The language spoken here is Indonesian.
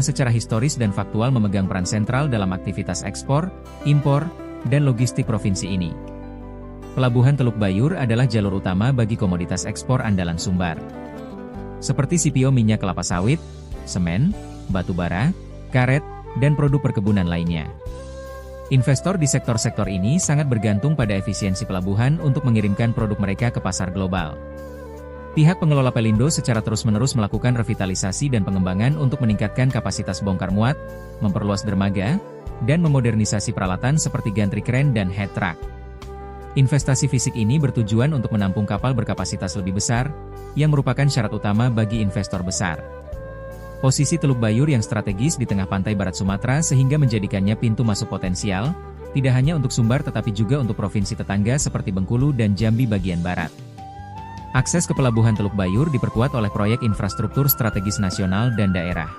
secara historis dan faktual memegang peran sentral dalam aktivitas ekspor, impor, dan logistik provinsi ini. Pelabuhan Teluk Bayur adalah jalur utama bagi komoditas ekspor andalan Sumbar, seperti CPO minyak kelapa sawit, semen, batu bara, karet, dan produk perkebunan lainnya. Investor di sektor-sektor ini sangat bergantung pada efisiensi pelabuhan untuk mengirimkan produk mereka ke pasar global. Pihak pengelola Pelindo secara terus-menerus melakukan revitalisasi dan pengembangan untuk meningkatkan kapasitas bongkar muat, memperluas dermaga, dan memodernisasi peralatan seperti gantry crane dan head truck. Investasi fisik ini bertujuan untuk menampung kapal berkapasitas lebih besar, yang merupakan syarat utama bagi investor besar. Posisi Teluk Bayur yang strategis di tengah pantai barat Sumatera sehingga menjadikannya pintu masuk potensial, tidak hanya untuk Sumbar tetapi juga untuk provinsi tetangga seperti Bengkulu dan Jambi bagian barat. Akses ke Pelabuhan Teluk Bayur diperkuat oleh proyek infrastruktur strategis nasional dan daerah.